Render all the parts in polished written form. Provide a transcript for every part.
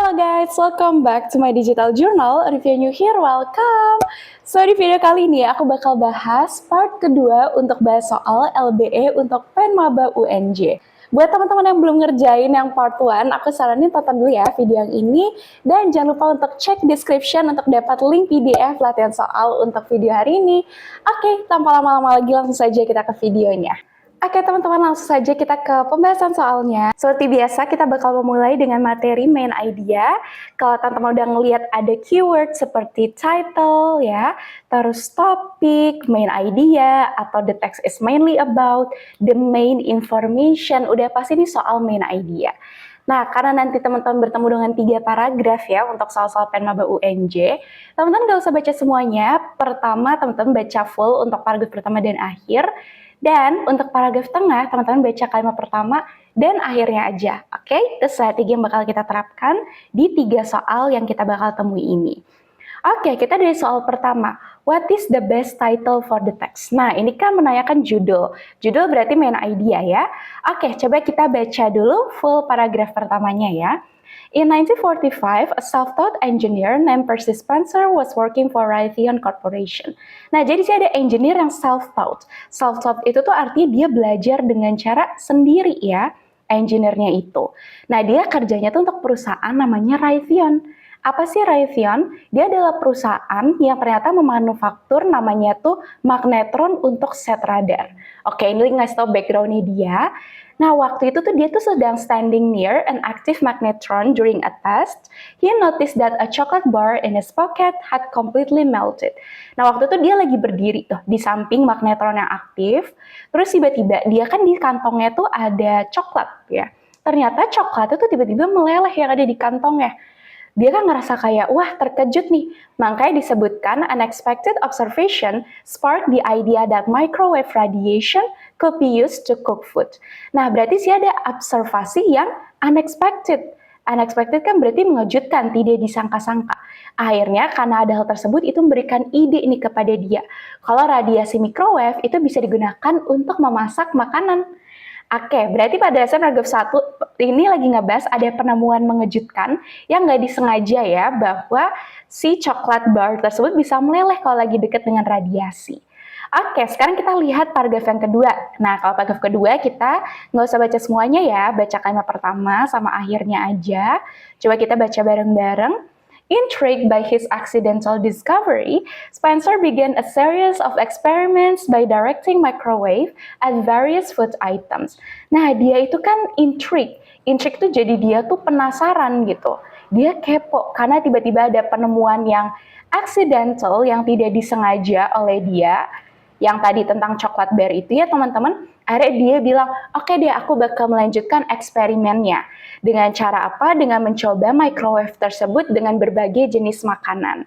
Halo guys, welcome back to my digital journal. Review new here, welcome. So di video kali ini aku bakal bahas part kedua untuk bahas soal LBE untuk PEN Maba UNJ. Buat teman-teman yang belum ngerjain yang part 1, aku saranin tonton dulu ya video yang ini. Dan jangan lupa untuk cek description untuk dapat link PDF latihan soal untuk video hari ini. Oke, tanpa lama-lama lagi langsung saja kita ke videonya. Oke teman-teman, langsung saja kita ke pembahasan soalnya. Seperti biasa kita bakal memulai dengan materi main idea. Kalau teman-teman udah ngelihat ada keyword seperti title ya, terus topic, main idea, atau the text is mainly about, the main information, udah pasti ini soal main idea. Nah, karena nanti teman-teman bertemu dengan 3 paragraf ya untuk soal-soal PEN Maba UNJ, teman-teman gak usah baca semuanya. Pertama, teman-teman baca full untuk paragraf pertama dan akhir. Dan untuk paragraf tengah, teman-teman baca kalimat pertama dan akhirnya aja. Oke, itu strategi yang bakal kita terapkan di 3 soal yang kita bakal temui ini. Oke, kita dari soal pertama. What is the best title for the text? Nah, ini kan menanyakan judul. Judul berarti main idea ya. Oke, coba kita baca dulu full paragraf pertamanya ya. In 1945, a self-taught engineer named Percy Spencer was working for Raytheon Corporation. Nah, jadi sih ada engineer yang self-taught. Self-taught itu tuh artinya dia belajar dengan cara sendiri ya, engineer-nya itu. Nah, dia kerjanya tuh untuk perusahaan namanya Raytheon. Apa sih Raytheon? Dia adalah perusahaan yang ternyata memanufaktur namanya tuh magnetron untuk set radar. Oke, ini ngasih tau background-nya dia. Nah, waktu itu tuh dia tuh sedang standing near an active magnetron during a test. He noticed that a chocolate bar in his pocket had completely melted. Nah, waktu itu dia lagi berdiri tuh di samping magnetron yang aktif. Terus tiba-tiba dia kan di kantongnya tuh ada coklat ya. Ternyata coklat itu tiba-tiba meleleh yang ada di kantongnya. Dia kan ngerasa kayak, wah terkejut nih. Makanya disebutkan unexpected observation sparked the idea that microwave radiation could be used to cook food. Nah, berarti sih ada observasi yang unexpected. Unexpected kan berarti mengejutkan, tidak disangka-sangka. Akhirnya karena ada hal tersebut itu memberikan ide ini kepada dia. Kalau radiasi microwave itu bisa digunakan untuk memasak makanan. Oke, berarti pada dasar paragraf 1 ini lagi ngebahas ada penemuan mengejutkan yang nggak disengaja ya, bahwa si coklat bar tersebut bisa meleleh kalau lagi dekat dengan radiasi. Oke, sekarang kita lihat paragraf yang kedua. Nah, kalau paragraf kedua kita nggak usah baca semuanya ya, baca kalimat pertama sama akhirnya aja. Coba kita baca bareng-bareng. Intrigued by his accidental discovery, Spencer began a series of experiments by directing microwave at various food items. Nah, dia itu kan intrigue. Intrigue tuh jadi dia tuh penasaran gitu. Dia kepo karena tiba-tiba ada penemuan yang accidental, yang tidak disengaja oleh dia. Yang tadi tentang coklat bear itu ya teman-teman, akhirnya dia bilang, oke deh aku bakal melanjutkan eksperimennya. Dengan cara apa? Dengan mencoba microwave tersebut dengan berbagai jenis makanan.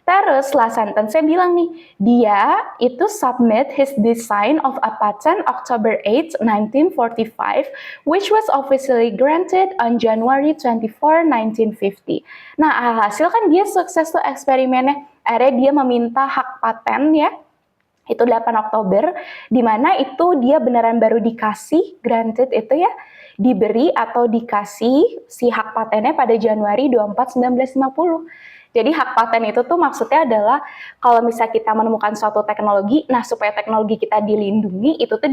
Terus last sentence-nya bilang nih, dia itu submit his design of a patent October 8, 1945, which was officially granted on January 24, 1950. Nah, alhasil kan dia sukses tuh eksperimennya. Akhirnya dia meminta hak paten ya, itu 8 Oktober, di mana itu dia beneran baru dikasih, granted itu ya, diberi atau dikasih si hak patennya pada Januari 24, 1950. Jadi hak paten itu tuh maksudnya adalah kalau misalnya kita menemukan suatu teknologi, nah supaya teknologi kita dilindungi, itu tuh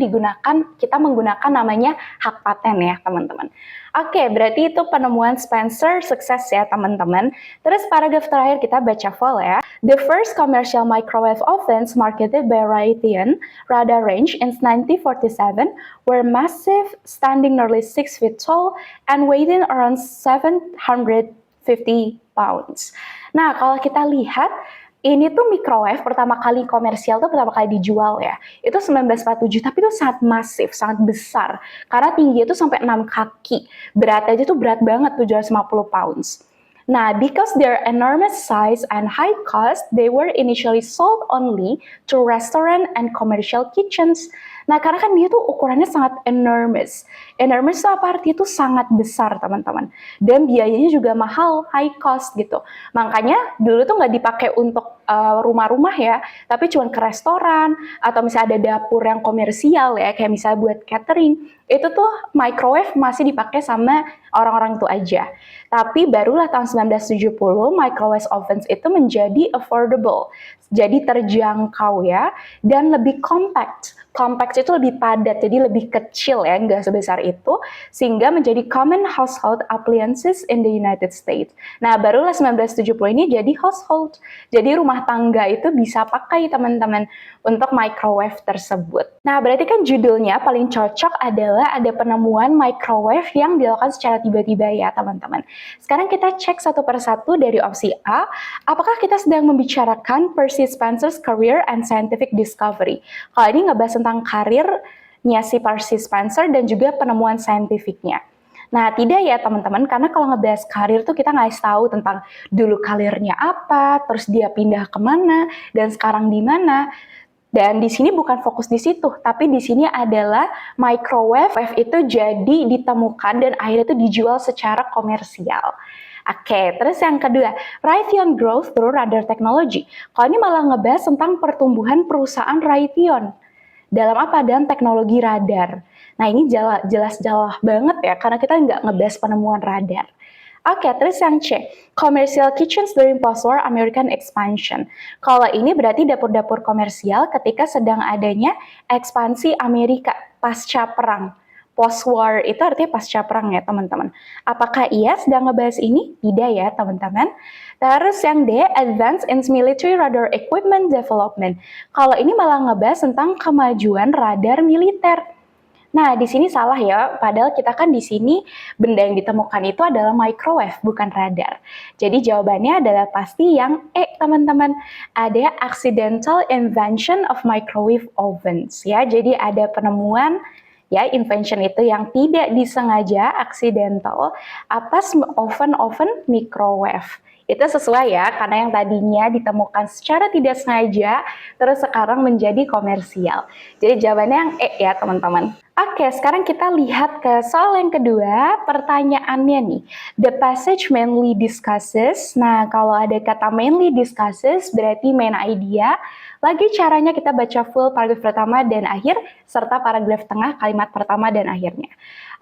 kita menggunakan namanya hak paten ya teman-teman. Oke, berarti itu penemuan Spencer sukses ya teman-teman. Terus paragraf terakhir kita baca full ya. The first commercial microwave ovens marketed by Raytheon Radar Range in 1947 were massive, standing nearly 6 feet tall and weighing around 750 pounds. Nah, kalau kita lihat, ini tuh microwave pertama kali komersial tuh pertama kali dijual ya. Itu 1947, tapi itu sangat masif, sangat besar. Karena tingginya tuh sampai 6 kaki. Beratnya aja tuh berat banget, 750 pounds. Nah, because their enormous size and high cost, they were initially sold only to restaurant and commercial kitchens. Nah, karena kan dia tuh ukurannya sangat enormous. Enormous itu apa artinya? Itu sangat besar, teman-teman. Dan biayanya juga mahal, high cost gitu. Makanya dulu tuh nggak dipakai untuk rumah-rumah ya, tapi cuma ke restoran, atau misalnya ada dapur yang komersial ya, kayak misalnya buat catering, itu tuh microwave masih dipakai sama orang-orang itu aja. Tapi barulah tahun 1970, microwave ovens itu menjadi affordable, jadi terjangkau ya, dan lebih compact. Compact itu lebih padat, jadi lebih kecil ya, nggak sebesar itu, sehingga menjadi common household appliances in the United States. Nah, barulah 1970 ini jadi household. Jadi rumah tangga itu bisa pakai teman-teman untuk microwave tersebut. Nah, berarti kan judulnya paling cocok adalah ada penemuan microwave yang dilakukan secara tiba-tiba ya teman-teman. Sekarang kita cek satu persatu dari opsi A, apakah kita sedang membicarakan Percy Spencer's Career and Scientific Discovery. Kalau ini ngebahas tentang karirnya si Percy Spencer dan juga penemuan saintifiknya. Nah, tidak ya teman-teman, karena kalau ngebahas karir tuh kita nggak tahu tentang dulu karirnya apa, terus dia pindah kemana, dan sekarang di mana. Dan di sini bukan fokus di situ, tapi di sini adalah microwave itu jadi ditemukan dan akhirnya itu dijual secara komersial. Oke, terus yang kedua, Raytheon Growth through Radar Technology. Kalau ini malah ngebahas tentang pertumbuhan perusahaan Raytheon. Dalam apa? Dalam teknologi radar. Nah, ini jelas banget ya, karena kita nggak ngebahas penemuan radar. Oke, terus yang C, Commercial Kitchens during Post-War American Expansion. Kalau ini berarti dapur-dapur komersial ketika sedang adanya ekspansi Amerika pasca perang. Post-war itu artinya pasca perang ya teman-teman. Apakah ia sedang ngebahas ini? Tidak ya teman-teman. Terus yang D, Advance in Military Radar Equipment Development. Kalau ini malah ngebahas tentang kemajuan radar militer. Nah, di sini salah ya, padahal kita kan di sini benda yang ditemukan itu adalah microwave, bukan radar. Jadi jawabannya adalah pasti yang E, teman-teman. Ada accidental invention of microwave ovens ya. Jadi ada penemuan ya, invention itu yang tidak disengaja, accidental, atas oven microwave. Itu sesuai ya, karena yang tadinya ditemukan secara tidak sengaja, terus sekarang menjadi komersial. Jadi jawabannya yang E ya teman-teman. Oke, sekarang kita lihat ke soal yang kedua, pertanyaannya nih. The passage mainly discusses, nah kalau ada kata mainly discusses, berarti main idea. Lagi caranya kita baca full paragraf pertama dan akhir, serta paragraf tengah kalimat pertama dan akhirnya.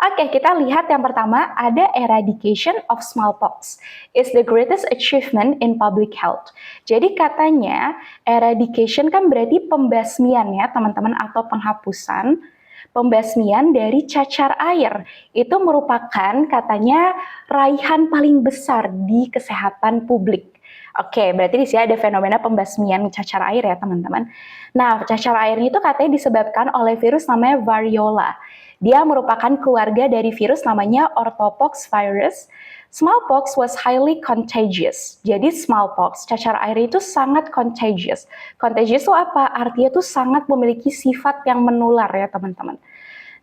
Oke, kita lihat yang pertama, ada eradication of smallpox is the greatest achievement in public health. Jadi katanya, eradication kan berarti pembasmian ya teman-teman, atau penghapusan. Pembasmian dari cacar air itu merupakan katanya raihan paling besar di kesehatan publik. Oke, berarti di sini ada fenomena pembasmian cacar air ya teman-teman. Nah, cacar air itu katanya disebabkan oleh virus namanya variola. Dia merupakan keluarga dari virus namanya orthopox virus. Smallpox was highly contagious. Jadi smallpox, cacar air itu sangat contagious. Contagious itu apa? Artinya itu sangat memiliki sifat yang menular ya teman-teman.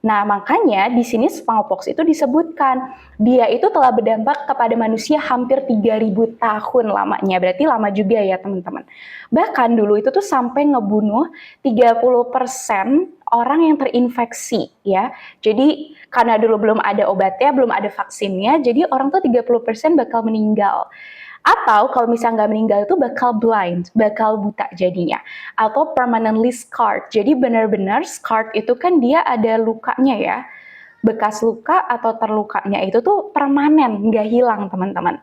Nah, makanya di sini smallpox itu disebutkan dia itu telah berdampak kepada manusia hampir 3.000 tahun lamanya. Berarti lama juga ya, teman-teman. Bahkan dulu itu tuh sampai ngebunuh 30% orang yang terinfeksi ya. Jadi karena dulu belum ada obatnya, belum ada vaksinnya, jadi orang tuh 30% bakal meninggal. Atau kalau misalnya nggak meninggal itu bakal blind, bakal buta jadinya. Atau permanently scarred. Jadi benar-benar scarred itu kan dia ada lukanya ya. Bekas luka atau terlukanya itu tuh permanen, nggak hilang teman-teman.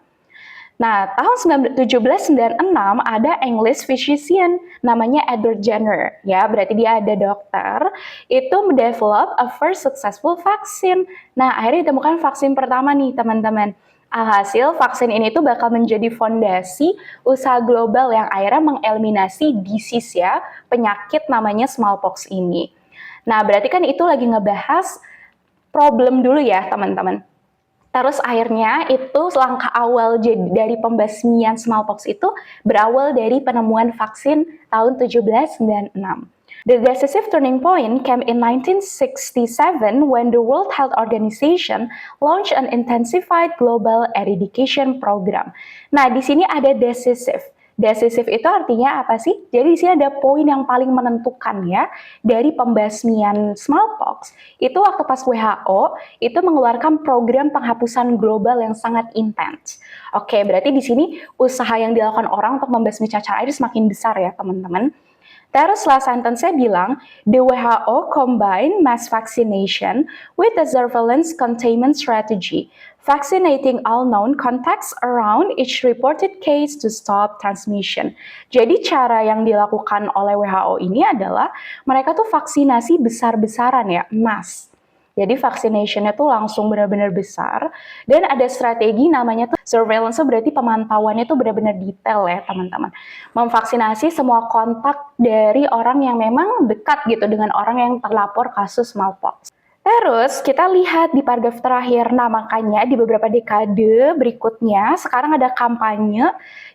Nah, tahun 1796 ada English physician namanya Edward Jenner. Ya, berarti dia ada dokter. Itu mendevelop a first successful vaccine. Nah, akhirnya ditemukan vaksin pertama nih teman-teman. Alhasil, vaksin ini tuh bakal menjadi fondasi usaha global yang akhirnya mengeliminasi disease ya, penyakit namanya smallpox ini. Nah, berarti kan itu lagi ngebahas problem dulu ya, teman-teman. Terus akhirnya itu langkah awal dari pembasmian smallpox itu berawal dari penemuan vaksin tahun 1796. The decisive turning point came in 1967 when the World Health Organization launched an intensified global eradication program. Nah, di sini ada decisive. Decisive itu artinya apa sih? Jadi di sini ada poin yang paling menentukan ya dari pembasmian smallpox. Itu waktu pas WHO itu mengeluarkan program penghapusan global yang sangat intens. Oke, berarti di sini usaha yang dilakukan orang untuk membasmi cacar air semakin besar ya teman-teman. Terus last sentence-nya bilang, the WHO combine mass vaccination with the surveillance containment strategy, vaccinating all known contacts around each reported case to stop transmission. Jadi cara yang dilakukan oleh WHO ini adalah mereka tuh vaksinasi besar-besaran ya, mass. Jadi vaccination-nya tuh langsung benar-benar besar dan ada strategi namanya tuh surveillance, berarti pemantauannya tuh benar-benar detail ya teman-teman. Memvaksinasi semua kontak dari orang yang memang dekat gitu dengan orang yang terlapor kasus smallpox. Terus kita lihat di paragraf terakhir, nah makanya di beberapa dekade berikutnya sekarang ada kampanye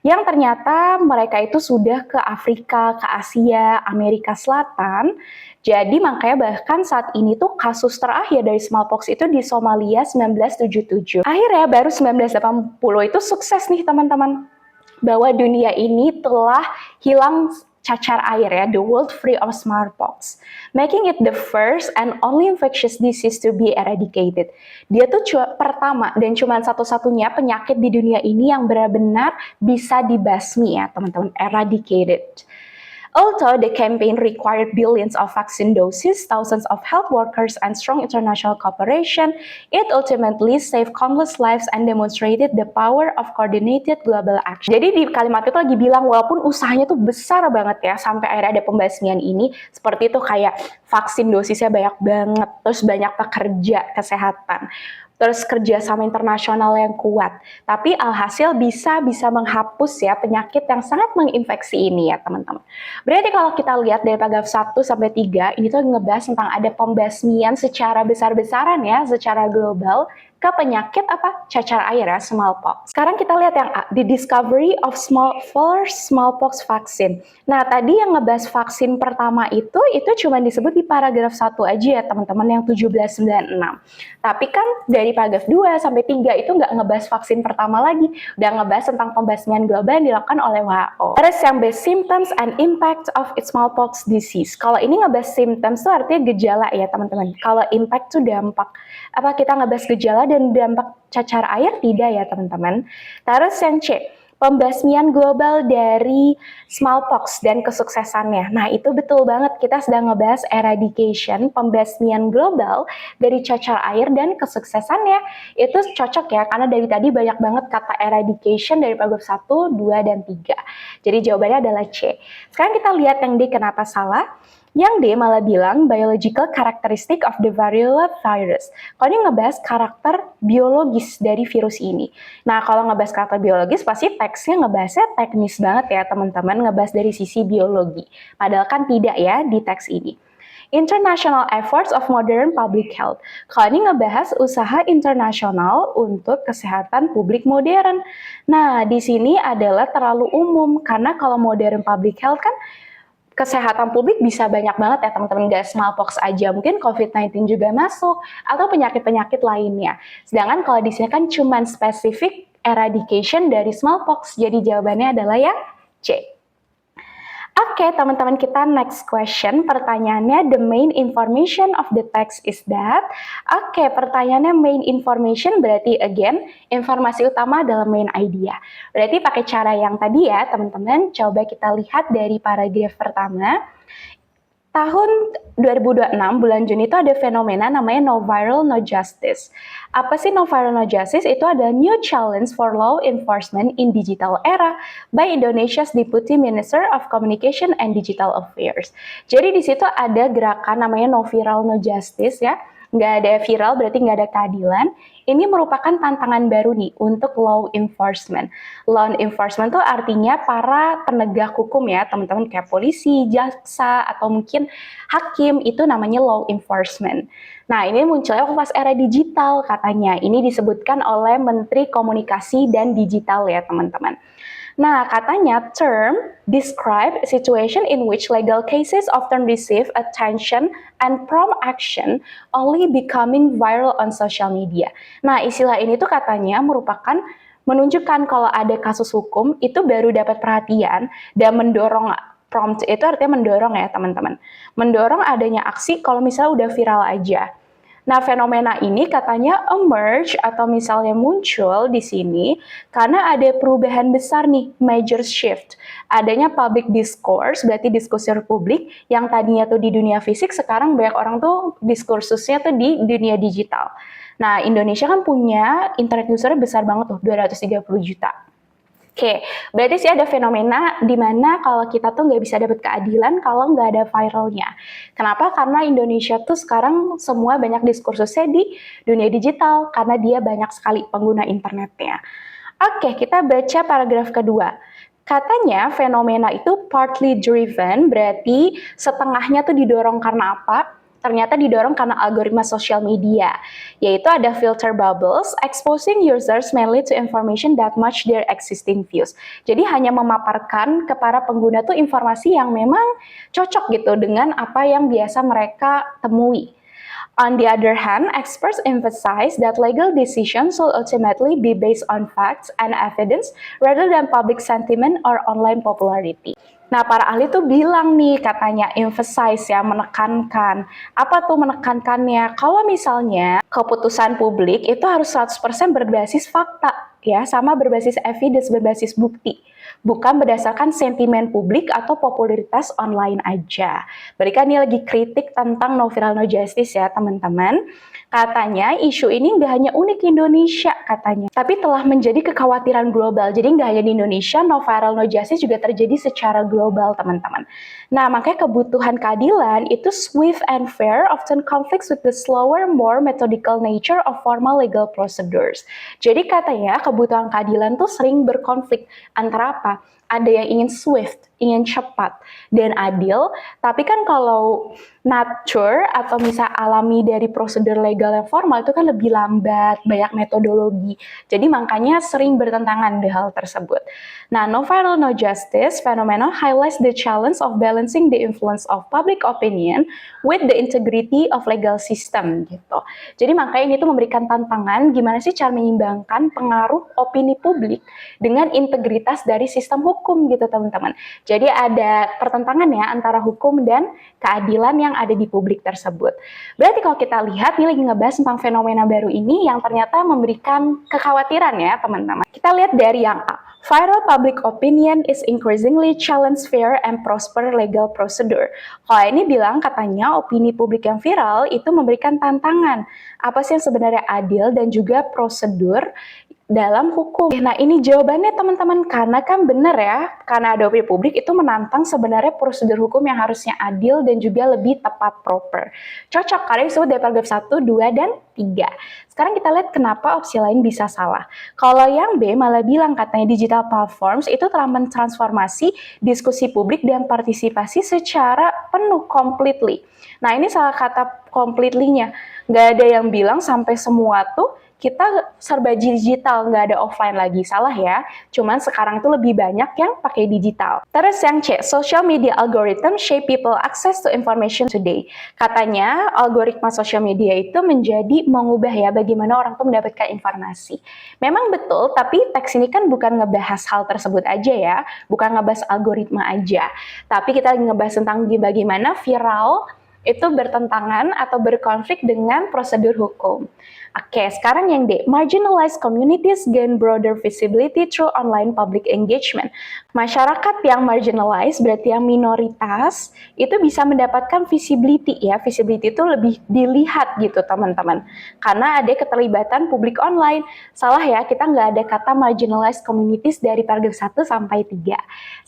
yang ternyata mereka itu sudah ke Afrika, ke Asia, Amerika Selatan. Jadi makanya bahkan saat ini tuh kasus terakhir dari smallpox itu di Somalia 1977. Akhirnya baru 1980 itu sukses nih teman-teman. Bahwa dunia ini telah hilang cacar air ya, the world free of smallpox, making it the first and only infectious disease to be eradicated. Dia tuh pertama dan cuma satu-satunya penyakit di dunia ini yang benar-benar bisa dibasmi ya teman-teman, eradicated. Although the campaign required billions of vaccine doses, thousands of health workers, and strong international cooperation, it ultimately saved countless lives and demonstrated the power of coordinated global action. Jadi di kalimat itu lagi bilang walaupun usahanya tuh besar banget ya sampai akhirnya ada pembasmian ini, seperti itu kayak vaksin dosisnya banyak banget, terus banyak pekerja kesehatan, terus kerjasama internasional yang kuat. Tapi alhasil bisa menghapus ya penyakit yang sangat menginfeksi ini ya teman-teman. Berarti kalau kita lihat dari paragraf 1 sampai 3, ini tuh ngebahas tentang ada pembasmian secara besar-besaran ya, secara global ke penyakit apa? Cacar air ya, smallpox. Sekarang kita lihat yang A, the discovery of first smallpox vaccine. Nah, tadi yang ngebahas vaksin pertama itu cuma disebut di paragraf 1 aja ya teman-teman, yang 1796. Tapi kan dari paragraf 2 sampai 3 itu nggak ngebahas vaksin pertama lagi, udah ngebahas tentang pembasmian global yang dilakukan oleh WHO. Terus yang base symptoms and impact of smallpox disease. Kalau ini ngebahas symptoms tuh artinya gejala ya teman-teman. Kalau impact tuh dampak. Apa kita ngebahas gejala dan dampak cacar air? Tidak ya teman-teman. Terus yang C, pembasmian global dari smallpox dan kesuksesannya. Nah itu betul banget, kita sedang ngebahas eradication, pembasmian global dari cacar air dan kesuksesannya. Itu cocok ya, karena dari tadi banyak banget kata eradication dari paragraf 1, 2, dan 3. Jadi jawabannya adalah C. Sekarang kita lihat yang D kenapa salah. Yang D malah bilang biological characteristic of the variola virus. Kalau ini ngebahas karakter biologis dari virus ini. Nah, kalau ngebahas karakter biologis pasti teksnya ngebahasnya teknis banget ya teman-teman, ngebahas dari sisi biologi. Padahal kan tidak ya di teks ini. International efforts of modern public health. Kalau ini ngebahas usaha internasional untuk kesehatan publik modern. Nah, di sini adalah terlalu umum karena kalau modern public health kan kesehatan publik bisa banyak banget ya teman-teman, gak smallpox aja, mungkin COVID-19 juga masuk, atau penyakit-penyakit lainnya. Sedangkan kalau di sini kan cuma spesifik eradication dari smallpox, jadi jawabannya adalah ya C. Oke, teman-teman, kita next question. Pertanyaannya, the main information of the text is that. Oke, pertanyaannya main information berarti again, informasi utama adalah main idea. Berarti pakai cara yang tadi ya, teman-teman. Coba kita lihat dari paragraf pertama. Tahun 2026, bulan Juni itu ada fenomena namanya No Viral No Justice. Apa sih No Viral No Justice? Itu ada new challenge for law enforcement in digital era by Indonesia's Deputy Minister of Communication and Digital Affairs. Jadi di situ ada gerakan namanya No Viral No Justice ya. Nggak ada viral berarti nggak ada keadilan. Ini merupakan tantangan baru nih untuk law enforcement. Law enforcement itu artinya para penegak hukum ya, teman-teman, kayak polisi, jaksa, atau mungkin hakim, itu namanya law enforcement. Nah, ini munculnya pas era digital katanya. Ini disebutkan oleh Menteri Komunikasi dan Digital ya, teman-teman. Nah, katanya term describe a situation in which legal cases often receive attention and prompt action only becoming viral on social media. Nah, istilah ini tuh katanya merupakan menunjukkan kalau ada kasus hukum itu baru dapat perhatian dan mendorong prompt itu artinya mendorong ya teman-teman. Mendorong adanya aksi kalau misalnya udah viral aja. Nah, fenomena ini katanya emerge atau misalnya muncul di sini karena ada perubahan besar nih, major shift. Adanya public discourse, berarti diskusi publik yang tadinya tuh di dunia fisik, sekarang banyak orang tuh diskursusnya tuh di dunia digital. Nah, Indonesia kan punya internet user besar banget tuh, 230 juta. Oke, berarti sih ada fenomena di mana kalau kita tuh nggak bisa dapat keadilan kalau nggak ada viralnya. Kenapa? Karena Indonesia tuh sekarang semua banyak diskursusnya di dunia digital karena dia banyak sekali pengguna internetnya. Oke, kita baca paragraf kedua. Katanya fenomena itu partly driven, berarti setengahnya tuh didorong karena apa? Ternyata didorong karena algoritma sosial media, yaitu ada filter bubbles, exposing users mainly to information that match their existing views. Jadi hanya memaparkan ke para pengguna tuh informasi yang memang cocok gitu dengan apa yang biasa mereka temui. On the other hand, experts emphasize that legal decisions will ultimately be based on facts and evidence rather than public sentiment or online popularity. Nah, para ahli tuh bilang nih, katanya emphasize ya, menekankan. Apa tuh menekankannya? Kalau misalnya keputusan publik itu harus 100% berbasis fakta, ya, sama berbasis evidence, berbasis bukti. Bukan berdasarkan sentimen publik atau popularitas online aja. Berarti kan ini lagi kritik tentang no viral no justice ya, teman-teman. Katanya isu ini nggak hanya unik Indonesia katanya, tapi telah menjadi kekhawatiran global. Jadi nggak hanya di Indonesia, no viral no justice juga terjadi secara global, teman-teman. Nah, makanya kebutuhan keadilan itu swift and fair often conflicts with the slower, more methodical nature of formal legal procedures. Jadi katanya kebutuhan keadilan tuh sering berkonflik antara apa? Ada yang ingin swift, ingin cepat dan adil, tapi kan kalau nature atau misal alami dari prosedur legal yang formal itu kan lebih lambat, banyak metodologi. Jadi makanya sering bertentangan di hal tersebut. Nah, no viral no justice phenomenon highlights the challenge of balancing the influence of public opinion with the integrity of legal system gitu. Jadi makanya ini tuh memberikan tantangan gimana sih cara menyeimbangkan pengaruh opini publik dengan integritas dari sistem hukum gitu teman-teman. Jadi ada pertentangan ya antara hukum dan keadilan yang ada di publik tersebut. Berarti kalau kita lihat ini lagi ngebahas tentang fenomena baru ini yang ternyata memberikan kekhawatiran ya teman-teman. Kita lihat dari yang A. Viral public opinion is increasingly challenge fair and prosper legal procedure. Kalau ini bilang katanya opini publik yang viral itu memberikan tantangan. Apa sih yang sebenarnya adil dan juga prosedur dalam hukum. Nah, ini jawabannya teman-teman, karena kan benar ya, karena ada opini publik itu menantang sebenarnya prosedur hukum yang harusnya adil dan juga lebih tepat proper. Cocok, karena disebut dari paragraf 1, 2, dan 3. Sekarang kita lihat kenapa opsi lain bisa salah. Kalau yang B malah bilang katanya digital platforms itu telah mentransformasi diskusi publik dan partisipasi secara penuh, completely. Nah, ini salah kata completely-nya. Nggak ada yang bilang sampai semua tuh kita serba digital, nggak ada offline lagi. Salah ya, cuman sekarang itu lebih banyak yang pakai digital. Terus yang C, social media algorithm shape people access to information today. Katanya algoritma social media itu menjadi mengubah ya bagaimana orang tuh mendapatkan informasi. Memang betul, tapi teks ini kan bukan ngebahas hal tersebut aja ya, bukan ngebahas algoritma aja. Tapi kita lagi ngebahas tentang bagaimana viral itu bertentangan atau berkonflik dengan prosedur hukum. Oke, sekarang yang D, marginalized communities gain broader visibility through online public engagement. Masyarakat yang marginalized, berarti yang minoritas, itu bisa mendapatkan visibility ya. Visibility itu lebih dilihat gitu teman-teman. Karena ada keterlibatan publik online. Salah ya, kita nggak ada kata marginalized communities dari paragraf 1 sampai 3.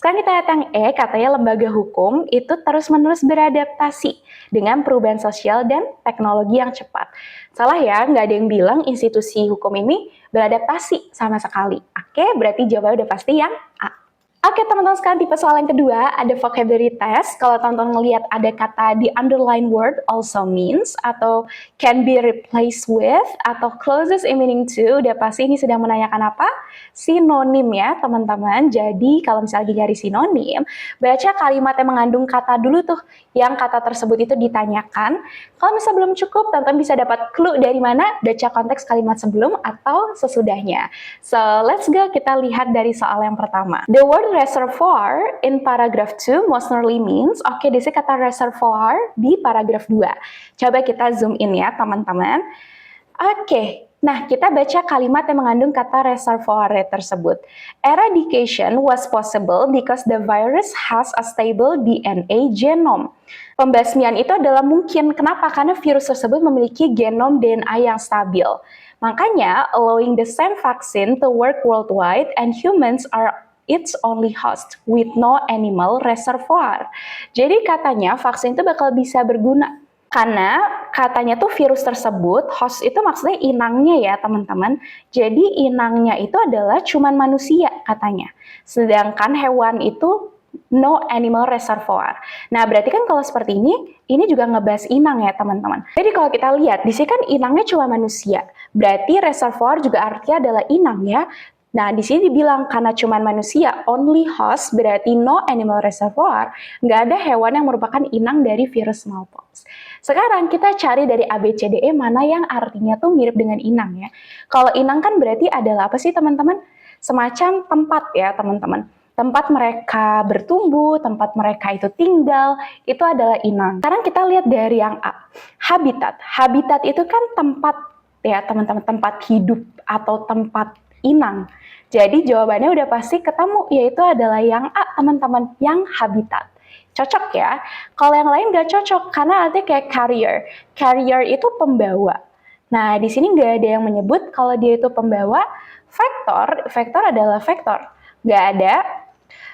Sekarang kita lihat yang E, katanya lembaga hukum itu terus-menerus beradaptasi dengan perubahan sosial dan teknologi yang cepat. Salah ya, nggak ada yang bilang institusi hukum ini beradaptasi sama sekali. Oke, berarti jawabannya udah pasti yang A. Oke teman-teman, sekarang tipe soal yang kedua, ada vocabulary test. Kalau teman-teman ngelihat ada kata the underline word also means, atau can be replaced with, atau closest in meaning to, udah pasti ini sedang menanyakan apa? Sinonim ya teman-teman. Jadi kalau misalnya lagi nyari sinonim, baca kalimat yang mengandung kata dulu tuh, yang kata tersebut itu ditanyakan. Kalau misalnya belum cukup, teman-teman bisa dapat clue dari mana, baca konteks kalimat sebelum atau sesudahnya. So, let's go, kita lihat dari soal yang pertama. The word reservoir in paragraph 2 most normally means, oke, di sini kata reservoir di paragraf 2. Coba kita zoom in ya, teman-teman. Oke, nah kita baca kalimat yang mengandung kata reservoir tersebut. Eradication was possible because the virus has a stable DNA genome. Pembasmian itu adalah mungkin. Kenapa? Karena virus tersebut memiliki genom DNA yang stabil. Makanya, allowing the same vaccine to work worldwide and humans are its only host with no animal reservoir. Jadi katanya vaksin itu bakal bisa berguna. Karena katanya tuh virus tersebut, host itu maksudnya inangnya ya teman-teman. Jadi inangnya itu adalah cuman manusia katanya. Sedangkan hewan itu no animal reservoir. Nah, berarti kan kalau seperti ini juga ngebahas inang ya teman-teman. Jadi kalau kita lihat, di sini kan inangnya cuma manusia. Berarti reservoir juga artinya adalah inang ya. Nah, di sini dibilang karena cuma manusia, only host berarti no animal reservoir, nggak ada hewan yang merupakan inang dari virus smallpox. Sekarang kita cari dari ABCDE mana yang artinya tuh mirip dengan inang ya. Kalau inang kan berarti adalah apa sih teman-teman? Semacam tempat ya teman-teman. Tempat mereka bertumbuh, tempat mereka itu tinggal, itu adalah inang. Sekarang kita lihat dari yang A, habitat. Habitat itu kan tempat ya teman-teman, tempat hidup atau tempat inang. Jadi jawabannya udah pasti ketemu, yaitu adalah yang A teman-teman, yang habitat. Cocok ya. Kalau yang lain nggak cocok, karena artinya kayak carrier. Carrier itu pembawa. Nah, di sini nggak ada yang menyebut kalau dia itu pembawa. Vektor, vektor adalah vektor. Nggak ada.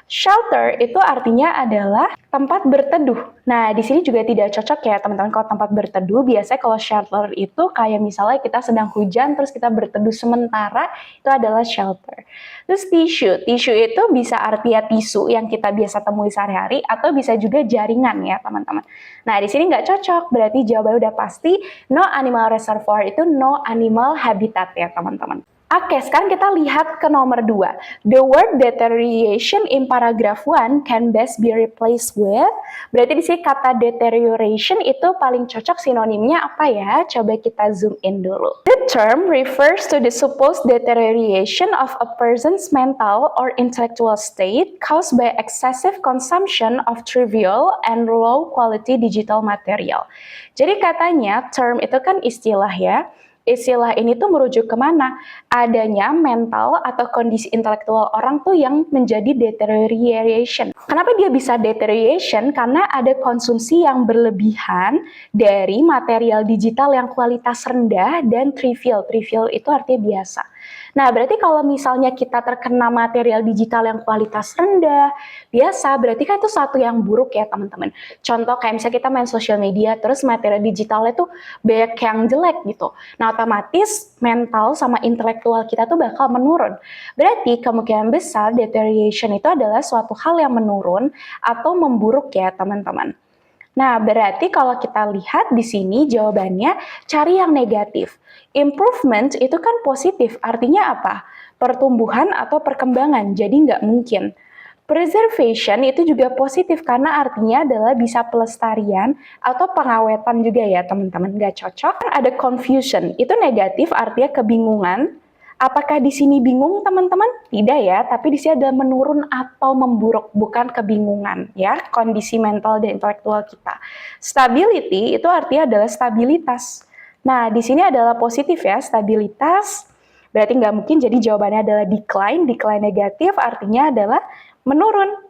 Shelter itu artinya adalah tempat berteduh. Nah, di sini juga tidak cocok ya teman-teman kalau tempat berteduh. Biasanya kalau shelter itu kayak misalnya kita sedang hujan terus kita berteduh sementara, itu adalah shelter. Terus tisu itu bisa artinya tisu yang kita biasa temui sehari-hari atau bisa juga jaringan ya teman-teman. Nah, di sini nggak cocok, berarti jawabannya udah pasti no animal reservoir itu no animal habitat ya teman-teman. Oke, sekarang kita lihat ke nomor 2. The word deterioration in paragraph 1 can best be replaced with. Berarti di sini kata deterioration itu paling cocok sinonimnya apa ya? Coba kita zoom in dulu. The term refers to the supposed deterioration of a person's mental or intellectual state caused by excessive consumption of trivial and low quality digital material. Jadi katanya term itu kan istilah ya. Istilah ini tuh merujuk kemana? Adanya mental atau kondisi intelektual orang tuh yang menjadi deterioration. Kenapa dia bisa deterioration? Karena ada konsumsi yang berlebihan dari material digital yang kualitas rendah dan trivial. Trivial itu artinya biasa. Nah, berarti kalau misalnya kita terkena material digital yang kualitas rendah, biasa, berarti kan itu satu yang buruk ya teman-teman. Contoh kayak misalnya kita main sosial media, terus material digitalnya tuh banyak yang jelek gitu. Nah, otomatis mental sama intelektual kita tuh bakal menurun. Berarti kemungkinan besar deterioration itu adalah suatu hal yang menurun atau memburuk ya teman-teman. Nah, berarti kalau kita lihat di sini jawabannya cari yang negatif. Improvement itu kan positif, artinya apa? Pertumbuhan atau perkembangan, jadi nggak mungkin. Preservation itu juga positif karena artinya adalah bisa pelestarian atau pengawetan juga ya teman-teman, nggak cocok. Ada confusion, itu negatif artinya kebingungan. Apakah di sini bingung teman-teman? Tidak ya, tapi di sini ada menurun atau memburuk, bukan kebingungan ya, kondisi mental dan intelektual kita. Stability itu artinya adalah stabilitas. Nah, di sini adalah positif ya, stabilitas. Berarti nggak mungkin, jadi jawabannya adalah decline. Decline negatif artinya adalah menurun.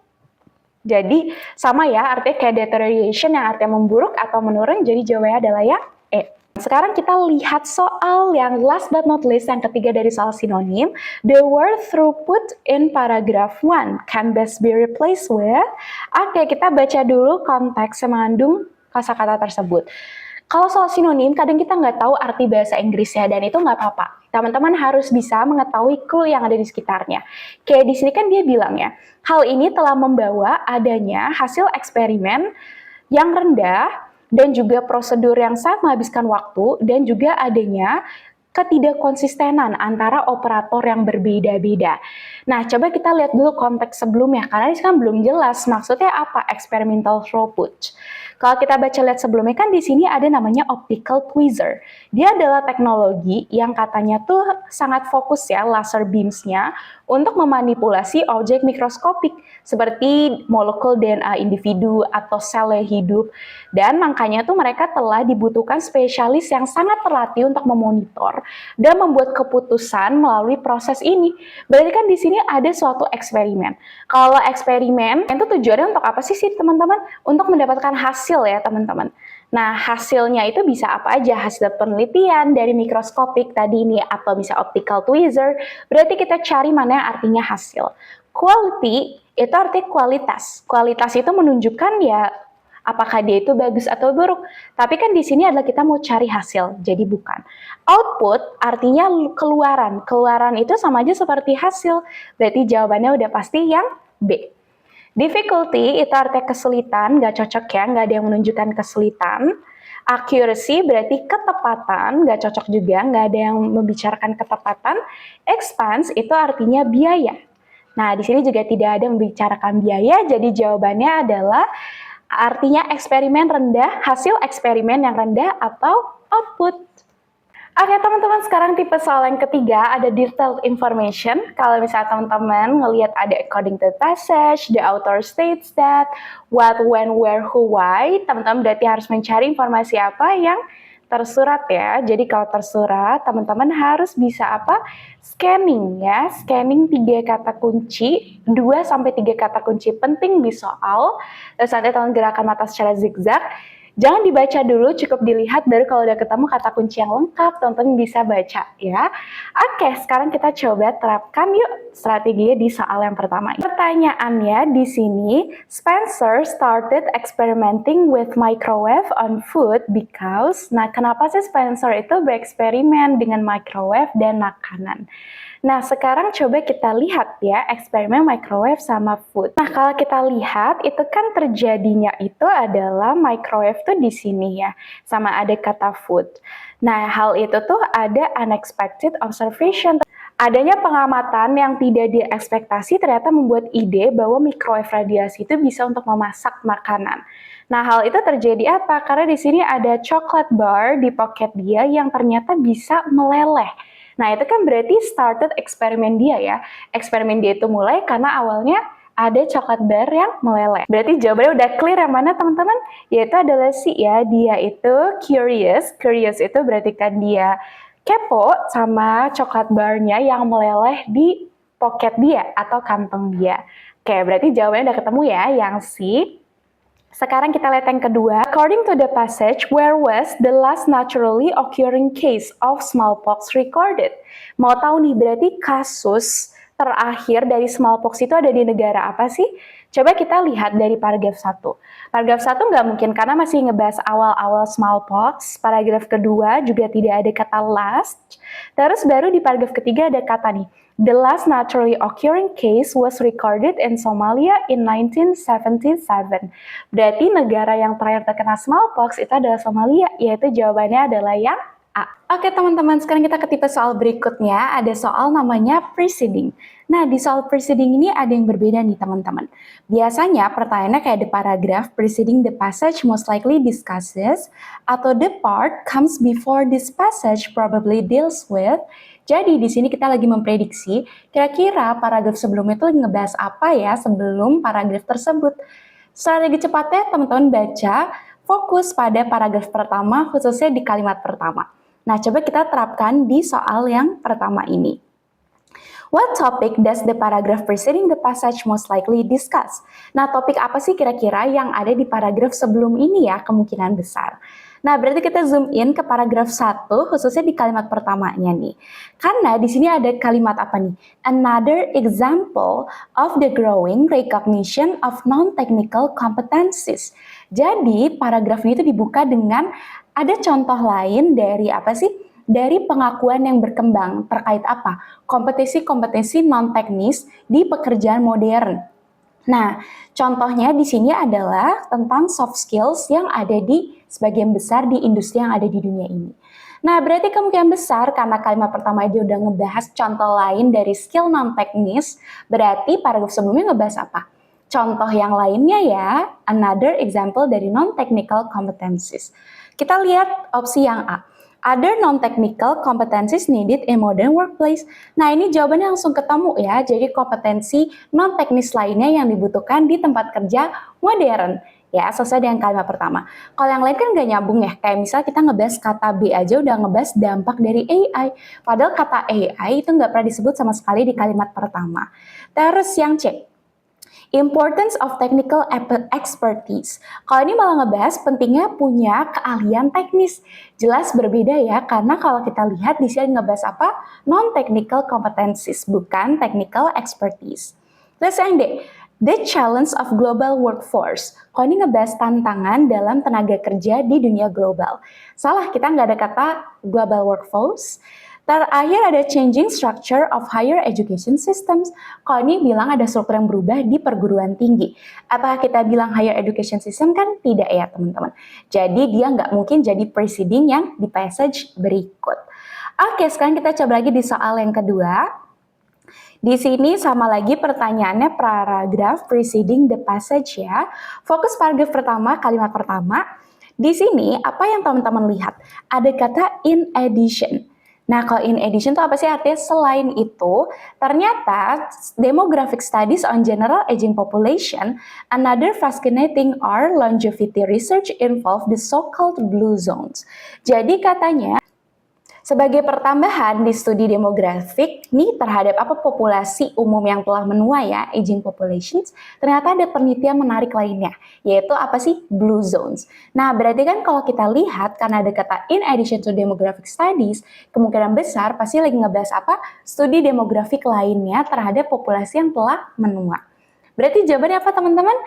Jadi sama ya, artinya kayak deterioration yang artinya memburuk atau menurun, jadi jawabannya adalah ya E. Sekarang kita lihat soal yang last but not least, yang ketiga dari soal sinonim. The word throughput in paragraph 1 can best be replaced with. Oke, kita baca dulu konteks yang mengandung kosakata tersebut. Kalau soal sinonim, kadang kita nggak tahu arti bahasa Inggrisnya, dan itu nggak apa-apa. teman-teman harus bisa mengetahui clue yang ada di sekitarnya. Kayak di sini kan dia bilang ya, hal ini telah membawa adanya hasil eksperimen yang rendah dan juga prosedur yang sangat menghabiskan waktu dan juga adanya ketidakkonsistenan antara operator yang berbeda-beda. Nah, coba kita lihat dulu konteks sebelumnya, karena ini kan belum jelas maksudnya apa experimental throughput. Kalau kita baca lihat sebelumnya kan di sini ada namanya optical tweezer. Dia adalah teknologi yang katanya tuh sangat fokus ya laser beams-nya untuk memanipulasi objek mikroskopik seperti molekul DNA individu atau sel hidup. Dan makanya tuh mereka telah dibutuhkan spesialis yang sangat terlatih untuk memonitor dan membuat keputusan melalui proses ini. Berarti kan di sini ada suatu eksperimen. Kalau eksperimen itu tujuannya untuk apa sih teman-teman? Untuk mendapatkan hasil ya teman-teman. Nah, hasilnya itu bisa apa aja? Hasil penelitian dari mikroskopik tadi ini atau bisa optical tweezer. Berarti kita cari mana yang artinya hasil. Quality itu artinya kualitas. Kualitas itu menunjukkan ya apakah dia itu bagus atau buruk. Tapi kan di sini adalah kita mau cari hasil, jadi bukan. Output artinya keluaran. Keluaran itu sama aja seperti hasil. Berarti jawabannya udah pasti yang B. Difficulty itu artinya kesulitan, nggak cocok ya, nggak ada yang menunjukkan kesulitan. Accuracy berarti ketepatan, nggak cocok juga, nggak ada yang membicarakan ketepatan. Expense itu artinya biaya. Nah, di sini juga tidak ada yang membicarakan biaya, jadi jawabannya adalah artinya eksperimen rendah, hasil eksperimen yang rendah atau output. Oke teman-teman, sekarang tipe soal yang ketiga ada detailed information. Kalau misalnya teman-teman ngelihat ada according to the passage, the author states that, what, when, where, who, why, teman-teman berarti harus mencari informasi apa yang tersurat ya. Jadi kalau tersurat, teman-teman harus bisa apa? Scanning ya. Scanning 3 kata kunci, 2-3 kata kunci penting di soal. Terus nanti teman gerakan mata secara zigzag. Jangan dibaca dulu, cukup dilihat, baru kalau udah ketemu kata kunci yang lengkap, teman-teman bisa baca ya. Oke, sekarang kita coba terapkan yuk strateginya di soal yang pertama. Pertanyaannya di sini, Spencer started experimenting with microwave on food because, nah kenapa sih Spencer itu bereksperimen dengan microwave dan makanan? Nah, sekarang coba kita lihat ya eksperimen microwave sama food. Nah, kalau kita lihat itu kan terjadinya itu adalah microwave tuh di sini ya, sama ada kata food. Nah, hal itu tuh ada unexpected observation. Adanya pengamatan yang tidak diekspektasi ternyata membuat ide bahwa microwave radiasi itu bisa untuk memasak makanan. Nah, hal itu terjadi apa? Karena di sini ada chocolate bar di pocket dia yang ternyata bisa meleleh. Nah, itu kan berarti started eksperimen dia ya. Eksperimen dia itu mulai karena awalnya ada coklat bar yang meleleh. Berarti jawabannya udah clear yang mana teman-teman? Yaitu adalah C ya, dia itu curious. Curious itu berarti kan dia kepo sama coklat barnya yang meleleh di pocket dia atau kantong dia. Oke, berarti jawabannya udah ketemu ya, yang C. Sekarang kita lihat yang kedua. According to the passage, where was the last naturally occurring case of smallpox recorded? Mau tahu nih, berarti kasus terakhir dari smallpox itu ada di negara apa sih? Coba kita lihat dari paragraf 1. Paragraf 1 nggak mungkin karena masih ngebahas awal-awal smallpox. Paragraf kedua juga tidak ada kata last. Terus baru di paragraf ketiga ada kata nih, the last naturally occurring case was recorded in Somalia in 1977. Berarti negara yang terakhir terkena smallpox itu adalah Somalia, yaitu jawabannya adalah yang A. Oke teman-teman, sekarang kita ke tipe soal berikutnya, ada soal namanya preceding. Nah, di soal preceding ini ada yang berbeda nih teman-teman. Biasanya pertanyaannya kayak the paragraph preceding the passage most likely discusses, atau the part comes before this passage probably deals with. Jadi di sini kita lagi memprediksi kira-kira paragraf sebelumnya itu ngebahas apa ya sebelum paragraf tersebut. Strategi cepatnya teman-teman baca, fokus pada paragraf pertama khususnya di kalimat pertama. Nah, coba kita terapkan di soal yang pertama ini. What topic does the paragraph preceding the passage most likely discuss? Nah, topik apa sih kira-kira yang ada di paragraf sebelum ini ya, kemungkinan besar. Nah, berarti kita zoom in ke paragraf 1, khususnya di kalimat pertamanya nih. Karena di sini ada kalimat apa nih? Another example of the growing recognition of non-technical competencies. Jadi, paragrafnya itu dibuka dengan ada contoh lain dari apa sih? dari pengakuan yang berkembang terkait apa? Kompetensi-kompetensi non-teknis di pekerjaan modern. Nah, contohnya di sini adalah tentang soft skills yang ada di sebagian besar di industri yang ada di dunia ini. Nah, berarti kemungkinan besar karena kalimat pertama dia udah ngebahas contoh lain dari skill non-teknis, berarti paragraf sebelumnya ngebahas apa? Contoh yang lainnya ya, another example dari non-technical competencies. Kita lihat opsi yang A. Other non-technical competencies needed in modern workplace. Nah, ini jawabannya langsung ketemu ya. Jadi kompetensi non-teknis lainnya yang dibutuhkan di tempat kerja modern. Ya, sesuai dengan kalimat pertama. Kalau yang lain kan nggak nyambung ya. Kayak misal kita ngebahas kata B aja udah ngebahas dampak dari AI. Padahal kata AI itu nggak pernah disebut sama sekali di kalimat pertama. Terus yang C. Importance of technical expertise. Kalau ini malah ngebahas pentingnya punya keahlian teknis. Jelas berbeda ya, karena kalau kita lihat di sini ngebahas apa? Non-technical competencies, bukan technical expertise. Terus yang D, the challenge of global workforce. Kalau ini ngebahas tantangan dalam tenaga kerja di dunia global. Salah, kita nggak ada kata global workforce. Terakhir ada changing structure of higher education systems. Kalau ini bilang ada struktur yang berubah di perguruan tinggi. Apakah kita bilang higher education system? Kan tidak ya teman-teman. Jadi dia nggak mungkin jadi preceding yang di passage berikut. Oke, sekarang kita coba lagi di soal yang kedua. Di sini sama lagi pertanyaannya paragraph preceding the passage ya. Fokus paragraf pertama, kalimat pertama. Di sini apa yang teman-teman lihat? Ada kata in addition. Nah, kalau in addition itu apa sih artinya? Selain itu, ternyata demographic studies on general aging population, another fascinating are longevity research involve the so-called blue zones. Jadi katanya, sebagai pertambahan di studi demografik nih terhadap apa populasi umum yang telah menua ya, aging populations, ternyata ada penelitian menarik lainnya, yaitu apa sih? Blue zones. Nah, berarti kan kalau kita lihat karena ada kata in addition to demographic studies, kemungkinan besar pasti lagi ngebahas apa? Studi demografik lainnya terhadap populasi yang telah menua. Berarti jawabannya apa teman-teman?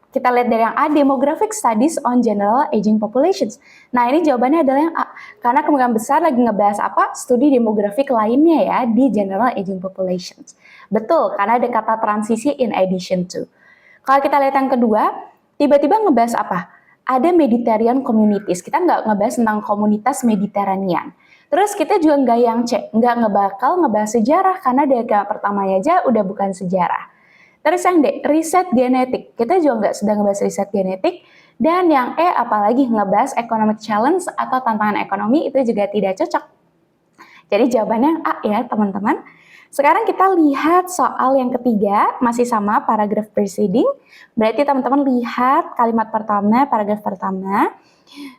Kita lihat dari yang A, demographic studies on general aging populations. Nah, ini jawabannya adalah yang A. Karena kemungkinan besar lagi ngebahas apa? Studi demografik lainnya ya di general aging populations. Betul, karena ada kata transisi in addition to. Kalau kita lihat yang kedua, tiba-tiba ngebahas apa? Ada Mediterranean communities. Kita nggak ngebahas tentang komunitas Mediterranean. Terus kita juga nggak yang C, nggak ngebahas sejarah karena dari kalimat pertamanya aja udah bukan sejarah. Terus yang D, riset genetik. Kita juga nggak sedang ngebahas riset genetik. Dan yang E, apalagi ngebahas economic challenge atau tantangan ekonomi, itu juga tidak cocok. Jadi jawabannya yang A ya teman-teman. Sekarang kita lihat soal yang ketiga, masih sama paragraf preceding. Berarti teman-teman lihat kalimat pertama, paragraf pertama.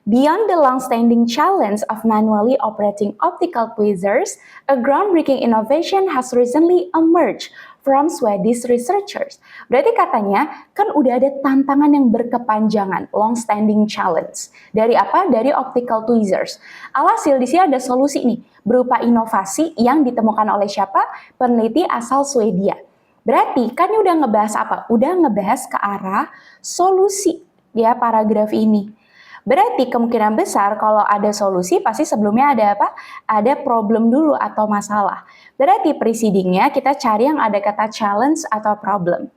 Beyond the long-standing challenge of manually operating optical tweezers, a groundbreaking innovation has recently emerged from Swedish researchers. Berarti katanya, kan udah ada tantangan yang berkepanjangan, long-standing challenge. Dari apa? Dari optical tweezers. Alhasil di sini ada solusi nih, berupa inovasi yang ditemukan oleh siapa? Peneliti asal Swedia. Berarti kan ini udah ngebahas apa? Udah ngebahas ke arah solusi ya paragraf ini. Berarti kemungkinan besar kalau ada solusi pasti sebelumnya ada apa? Ada problem dulu atau masalah. Berarti precedingnya kita cari yang ada kata challenge atau problem.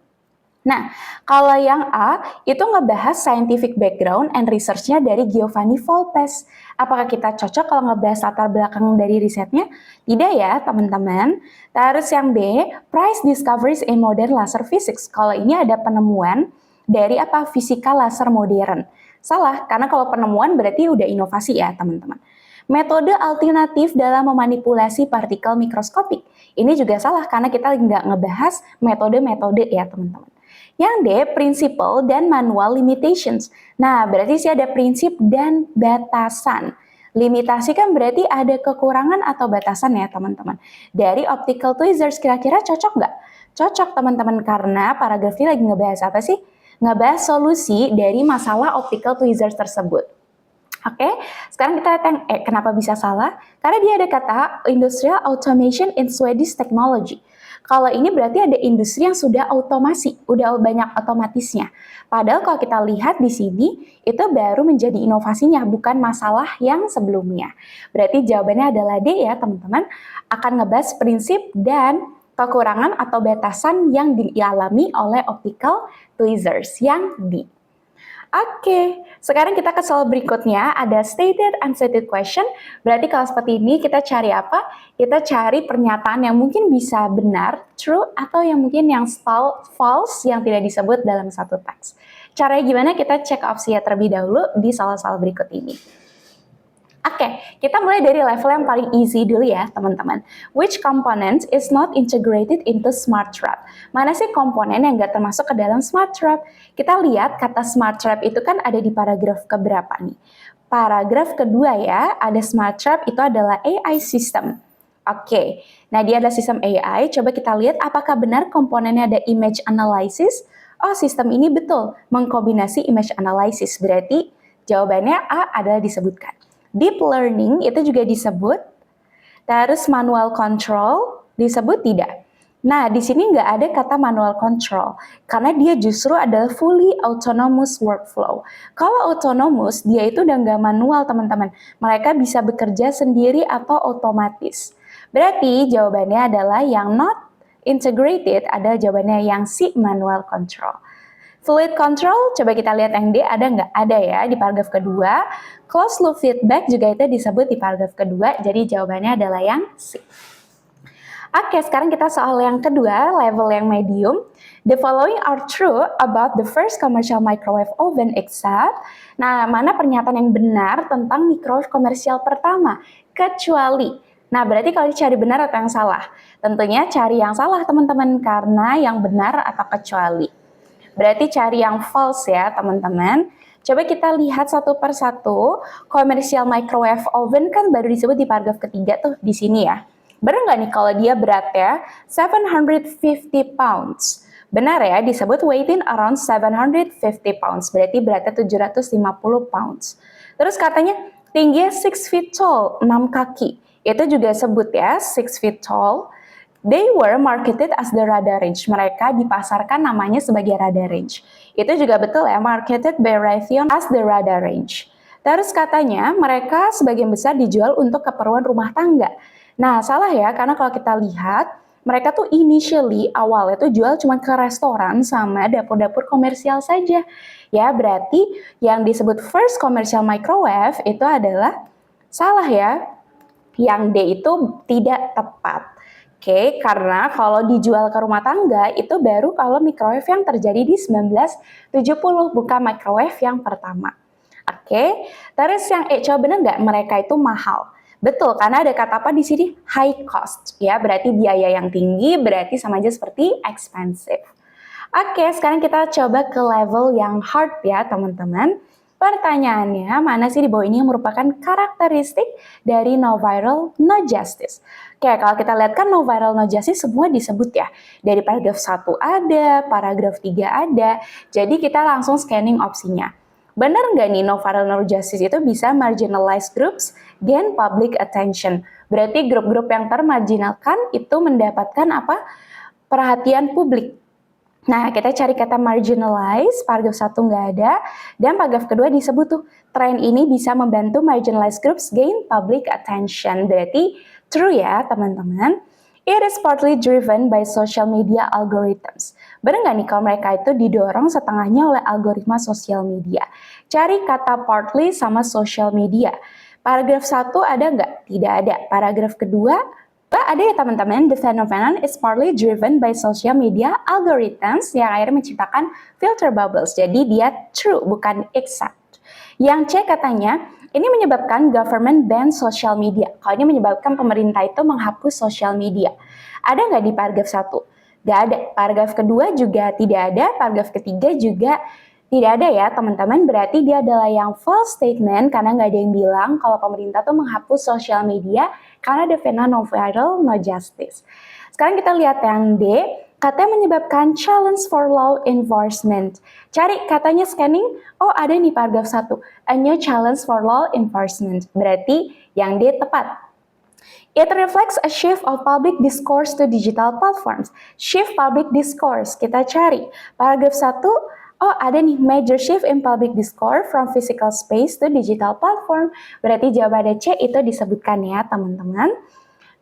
Nah, kalau yang A itu ngebahas scientific background and research-nya dari Giovanni Volpes. Apakah kita cocok kalau ngebahas latar belakang dari risetnya? Tidak ya, teman-teman. Terus yang B, price discoveries in modern laser physics. Kalau ini ada penemuan dari apa? Fisika laser modern. Salah, karena kalau penemuan berarti udah inovasi ya teman-teman. Metode alternatif dalam memanipulasi partikel mikroskopik. Ini juga salah karena kita nggak ngebahas metode-metode ya teman-teman. Yang D, principle dan manual limitations. Nah, berarti sih ada prinsip dan batasan. Limitasi kan berarti ada kekurangan atau batasan ya teman-teman. Dari optical tweezers kira-kira cocok nggak? Cocok teman-teman karena paragraf ini lagi ngebahas apa sih? Ngebahas solusi dari masalah optical tweezers tersebut. Oke, sekarang kita lihat yang kenapa bisa salah? Karena dia ada kata industrial automation in Swedish technology. Kalau ini berarti ada industri yang sudah otomasi, udah banyak otomatisnya. Padahal kalau kita lihat di sini, itu baru menjadi inovasinya, bukan masalah yang sebelumnya. Berarti jawabannya adalah D ya teman-teman, akan ngebahas prinsip dan kekurangan atau batasan yang dialami oleh optical tweezers yang D. Oke, sekarang kita ke soal berikutnya, ada stated unstated question. Berarti kalau seperti ini kita cari apa? Kita cari pernyataan yang mungkin bisa benar, true, atau yang mungkin yang false, yang tidak disebut dalam satu teks. Caranya gimana? Kita cek opsinya terlebih dahulu di soal-soal berikut ini. Oke, kita mulai dari level yang paling easy dulu ya, teman-teman. Which component is not integrated into smart trap? Mana sih komponen yang nggak termasuk ke dalam smart trap? Kita lihat kata smart trap itu kan ada di paragraf keberapa nih? Paragraf kedua ya, ada smart trap itu adalah AI system. Oke, nah dia adalah sistem AI. Coba kita lihat apakah benar komponennya ada image analysis? Oh, sistem ini betul, mengkombinasi image analysis. Berarti jawabannya A adalah disebutkan. Deep learning itu juga disebut, terus manual control disebut tidak. Nah, di sini nggak ada kata manual control, karena dia justru adalah fully autonomous workflow. Kalau autonomous, dia itu udah nggak manual, teman-teman. Mereka bisa bekerja sendiri atau otomatis. Berarti jawabannya adalah yang not integrated, adalah jawabannya yang si manual control. Fluid control, coba kita lihat yang D, ada nggak? Ada ya, di paragraf kedua. Closed loop feedback juga itu disebut di paragraf kedua, jadi jawabannya adalah yang C. Oke, sekarang kita soal yang kedua, level yang medium. The following are true about the first commercial microwave oven except. Nah, mana pernyataan yang benar tentang microwave komersial pertama? Kecuali. Nah, berarti kalau dicari benar atau yang salah? Tentunya cari yang salah, teman-teman, karena yang benar atau kecuali. Berarti cari yang false ya teman-teman. Coba kita lihat satu per satu. Commercial microwave oven kan baru disebut di paragraf ketiga tuh di sini ya. Benar nggak nih kalau dia beratnya 750 pounds? Benar ya, disebut weighing around 750 pounds. Berarti beratnya 750 pounds. Terus katanya tingginya 6 feet tall, 6 kaki. Itu juga sebut ya, 6 feet tall. They were marketed as the radar range. Mereka dipasarkan namanya sebagai radar range. Itu juga betul ya, marketed by Raytheon as the radar range. Terus katanya mereka sebagian besar dijual untuk keperluan rumah tangga. Nah, salah ya, karena kalau kita lihat, mereka tuh initially awal itu jual cuma ke restoran sama dapur-dapur komersial saja. Ya, berarti yang disebut first commercial microwave itu adalah salah ya. Yang D itu tidak tepat. Oke, karena kalau dijual ke rumah tangga itu baru kalau microwave yang terjadi di 1970, bukan microwave yang pertama. Oke, terus yang coba benar nggak mereka itu mahal? Betul, karena ada kata apa di sini? High cost, ya berarti biaya yang tinggi, berarti sama aja seperti expensive. Oke, sekarang kita coba ke level yang hard ya teman-teman. Pertanyaannya, mana sih di bawah ini yang merupakan karakteristik dari no viral, no justice? Oke, kalau kita lihat kan no viral, no justice semua disebut ya. Dari paragraf 1 ada, paragraf 3 ada. Jadi kita langsung scanning opsinya. Benar nggak nih no viral, no justice itu bisa marginalized groups gain public attention? Berarti grup-grup yang termarginalkan itu mendapatkan apa? Perhatian publik. Nah, kita cari kata marginalize, paragraf 1 nggak ada, dan paragraf kedua disebut tuh, tren ini bisa membantu marginalized groups gain public attention. Berarti true ya, teman-teman. It is partly driven by social media algorithms. Benar nggak nih kalau mereka itu didorong setengahnya oleh algoritma sosial media? Cari kata partly sama social media. Paragraf 1 ada nggak? Tidak ada. Paragraf kedua, ada ya teman-teman, the phenomenon is partly driven by social media algorithms yang akhirnya menciptakan filter bubbles. Jadi dia true, bukan exact. Yang C katanya, ini menyebabkan government ban social media. Kalau ini menyebabkan pemerintah itu menghapus social media. Ada nggak di paragraf 1? Nggak ada. Paragraf kedua juga tidak ada. Paragraf ketiga juga tidak ada ya teman-teman, berarti dia adalah yang false statement karena nggak ada yang bilang kalau pemerintah tuh menghapus social media karena ada fenomena no viral, no justice. Sekarang kita lihat yang D, katanya menyebabkan challenge for law enforcement. Cari katanya scanning, oh ada nih paragraf 1, a new challenge for law enforcement. Berarti yang D tepat. It reflects a shift of public discourse to digital platforms. Shift public discourse, kita cari. Paragraf 1, oh ada nih major shift in public discourse from physical space to digital platform. Berarti jawabannya C itu disebutkan ya teman-teman.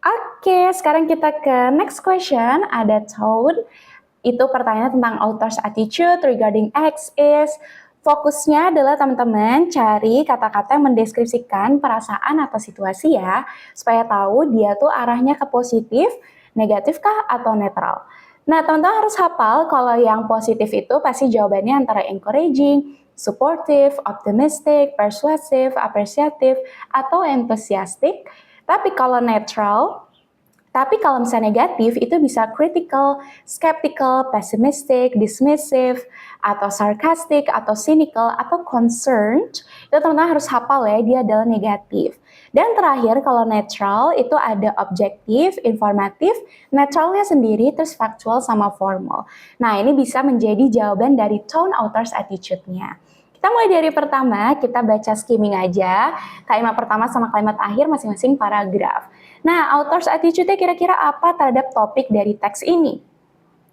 Oke, sekarang kita ke next question. Ada tone. Itu pertanyaan tentang author's attitude regarding X is. Fokusnya adalah teman-teman cari kata-kata yang mendeskripsikan perasaan atau situasi ya, supaya tahu dia tuh arahnya ke positif, negatif kah, atau netral. Nah, teman-teman harus hafal kalau yang positif itu pasti jawabannya antara encouraging, supportive, optimistic, persuasive, appreciative, atau enthusiastic. Tapi kalau netral, tapi kalau misalnya negatif, itu bisa critical, skeptical, pessimistic, dismissive, atau sarcastic, atau cynical, atau concerned. Itu teman-teman harus hafal ya, dia adalah negatif. Dan terakhir, kalau netral, itu ada objektif, informatif, netralnya sendiri, terus factual sama formal. Nah, ini bisa menjadi jawaban dari tone author's attitude-nya. Kita mulai dari pertama, kita baca skimming aja. Kalimat pertama sama kalimat akhir masing-masing paragraf. Nah, author's attitude-nya kira-kira apa terhadap topik dari teks ini?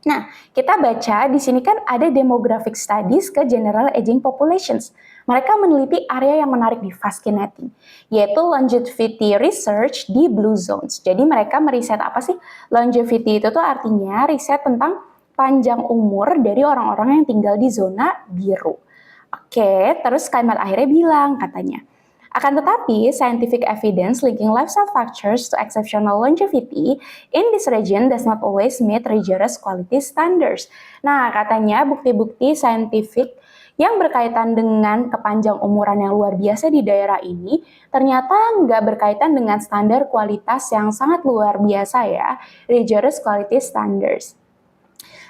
Nah, kita baca di sini kan ada demographic studies ke general aging populations. Mereka meneliti area yang menarik di fascinating, yaitu longevity research di blue zones. Jadi mereka meriset apa sih? Longevity itu tuh artinya riset tentang panjang umur dari orang-orang yang tinggal di zona biru. Oke, terus kalimat akhirnya bilang katanya, akan tetapi, scientific evidence linking lifestyle factors to exceptional longevity in this region does not always meet rigorous quality standards. Nah, katanya bukti-bukti saintifik yang berkaitan dengan kepanjang umuran yang luar biasa di daerah ini ternyata nggak berkaitan dengan standar kualitas yang sangat luar biasa ya, rigorous quality standards.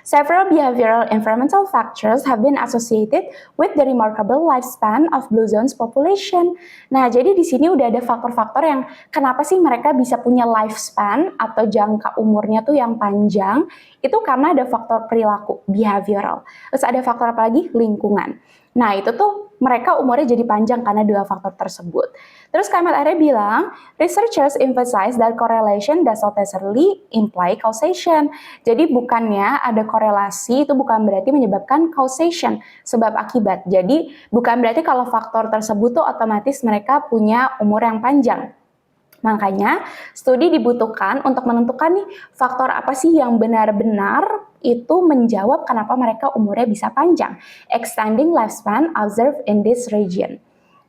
Several behavioral environmental factors have been associated with the remarkable lifespan of Blue Zones population. Nah, jadi di sini udah ada faktor-faktor yang kenapa sih mereka bisa punya lifespan atau jangka umurnya tuh yang panjang, itu karena ada faktor perilaku, behavioral. Terus ada faktor apa lagi? Lingkungan. Nah, itu tuh mereka umurnya jadi panjang karena dua faktor tersebut. Terus kalimat akhirnya bilang, researchers emphasize that correlation does not necessarily imply causation. Jadi bukannya ada korelasi, itu bukan berarti menyebabkan causation, sebab akibat. Jadi bukan berarti kalau faktor tersebut tuh otomatis mereka punya umur yang panjang. Makanya studi dibutuhkan untuk menentukan nih faktor apa sih yang benar-benar itu menjawab kenapa mereka umurnya bisa panjang. Extending lifespan observed in this region.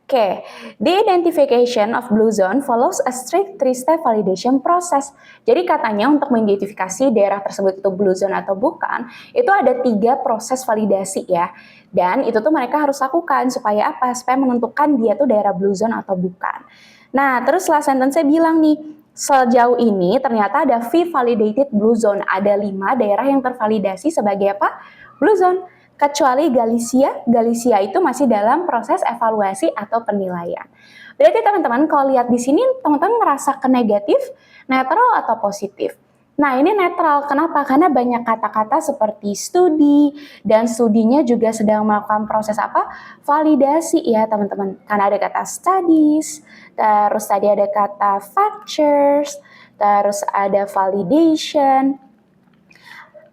Oke, the identification of blue zone follows a strict three-step validation process. Jadi katanya untuk mengidentifikasi daerah tersebut itu blue zone atau bukan, itu ada 3 proses validasi ya. Dan itu tuh mereka harus lakukan supaya apa? Supaya menentukan dia tuh daerah blue zone atau bukan. Nah, terus last sentence saya bilang nih, sejauh ini ternyata ada V-validated blue zone. Ada 5 daerah yang tervalidasi sebagai apa? Blue zone. Kecuali Galicia. Galicia itu masih dalam proses evaluasi atau penilaian. Berarti teman-teman kalau lihat di sini, teman-teman merasa ke negatif, netral atau positif? Nah, ini netral. Kenapa? Karena banyak kata-kata seperti studi, dan studinya juga sedang melakukan proses apa? Validasi ya, teman-teman. Karena ada kata studies, terus tadi ada kata factors, terus ada validation,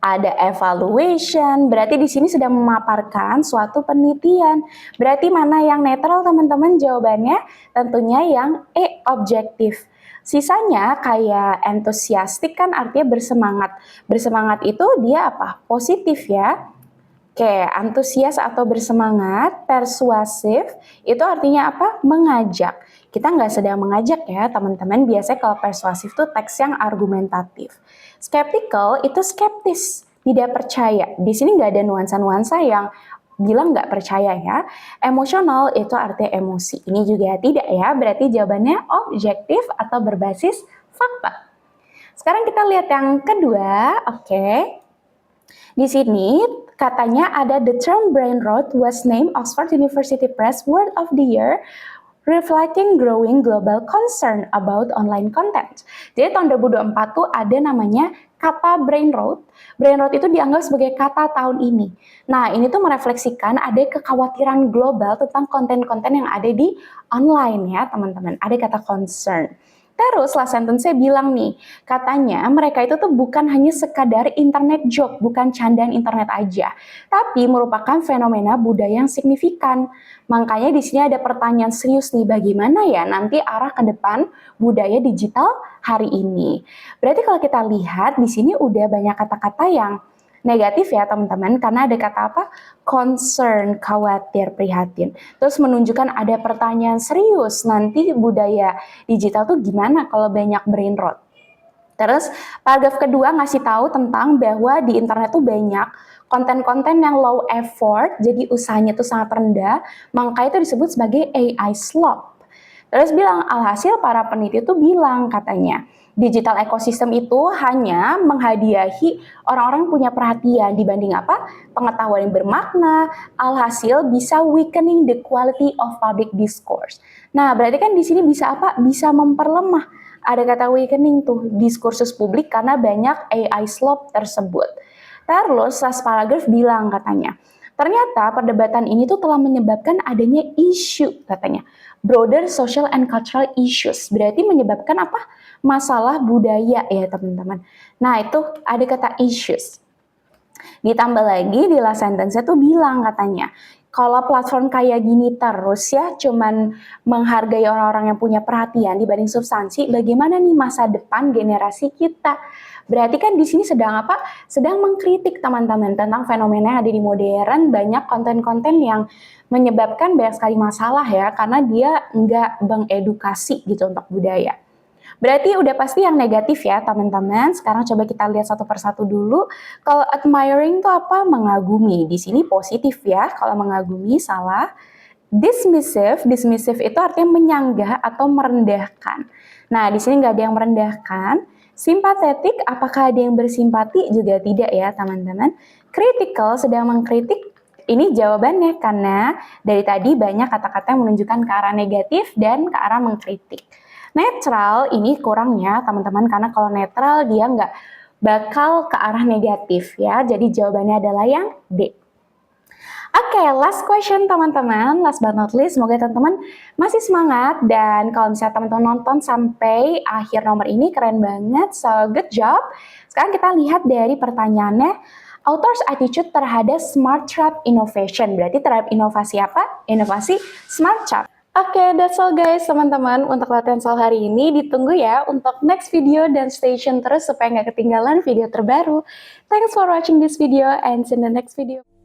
ada evaluation. Berarti di sini sedang memaparkan suatu penelitian. Berarti mana yang netral, teman-teman? Jawabannya tentunya yang E, objektif. Sisanya kayak enthusiastic kan artinya bersemangat. Bersemangat itu dia apa? Positif ya. Oke, antusias atau bersemangat, persuasif, itu artinya apa? Mengajak. Kita nggak sedang mengajak ya, teman-teman. Biasanya kalau persuasif itu teks yang argumentatif. Skeptical itu skeptis, tidak percaya. Di sini nggak ada nuansa-nuansa yang bilang nggak percaya ya. Emosional itu artinya emosi. Ini juga tidak ya, berarti jawabannya objektif atau berbasis fakta. Sekarang kita lihat yang kedua, oke. Di sini katanya ada the term brain rot was named Oxford University Press Word of the Year, reflecting growing global concern about online content. Jadi tahun 2024 tuh ada namanya kata brain rot. Brain rot itu dianggap sebagai kata tahun ini. Nah, ini tuh merefleksikan ada kekhawatiran global tentang konten-konten yang ada di online ya, teman-teman. Ada kata concern. Terus last sentence-nya bilang nih, katanya mereka itu tuh bukan hanya sekadar internet joke, bukan candaan internet aja, tapi merupakan fenomena budaya yang signifikan. Makanya di sini ada pertanyaan serius nih, bagaimana ya nanti arah ke depan budaya digital hari ini? Berarti kalau kita lihat di sini udah banyak kata-kata yang negatif ya teman-teman, karena ada kata apa? Concern, khawatir, prihatin. Terus menunjukkan ada pertanyaan serius, nanti budaya digital tuh gimana kalau banyak brain rot. Terus paragraf kedua ngasih tahu tentang bahwa di internet tuh banyak konten-konten yang low effort, jadi usahanya tuh sangat rendah, maka itu disebut sebagai AI slop. Terus bilang, alhasil para peneliti itu bilang katanya, digital ecosystem itu hanya menghadiahi orang-orang yang punya perhatian dibanding apa? Pengetahuan yang bermakna, alhasil bisa weakening the quality of public discourse. Nah, berarti kan di sini bisa apa? Bisa memperlemah. Ada kata weakening tuh, diskursus publik karena banyak AI slop tersebut. Terus, last paragraph bilang katanya, ternyata perdebatan ini tuh telah menyebabkan adanya isu katanya. Broader social and cultural issues. Berarti menyebabkan apa? Masalah budaya ya teman-teman. Nah itu ada kata issues. Ditambah lagi di last sentence-nya tuh bilang katanya, kalau platform kayak gini terus ya cuman menghargai orang-orang yang punya perhatian dibanding substansi, bagaimana nih masa depan generasi kita? Berarti kan di sini sedang apa? Sedang mengkritik teman-teman tentang fenomena yang ada di modern, banyak konten-konten yang menyebabkan banyak sekali masalah ya, karena dia nggak mengedukasi gitu untuk budaya. Berarti udah pasti yang negatif ya teman-teman. Sekarang coba kita lihat satu persatu dulu. Kalau admiring itu apa? Mengagumi. Di sini positif ya. Kalau mengagumi salah. Dismissive itu artinya menyanggah atau merendahkan. Nah, di sini nggak ada yang merendahkan. Simpatetik, apakah ada yang bersimpati? Juga tidak ya teman-teman. Critical, sedang mengkritik. Ini jawabannya karena dari tadi banyak kata-kata yang menunjukkan ke arah negatif dan ke arah mengkritik. Netral ini kurangnya teman-teman, karena kalau netral dia nggak bakal ke arah negatif ya. Jadi jawabannya adalah yang D. Oke, last question teman-teman, last but not least, semoga teman-teman masih semangat dan kalau misalnya teman-teman nonton sampai akhir nomor ini keren banget, so good job. Sekarang kita lihat dari pertanyaannya, author's attitude terhadap smart trap innovation, berarti terhadap inovasi apa? Inovasi smart trap. Oke, that's all guys teman-teman untuk latihan soal hari ini. Ditunggu ya untuk next video dan stay tune terus supaya nggak ketinggalan video terbaru. Thanks for watching this video and see you in the next video.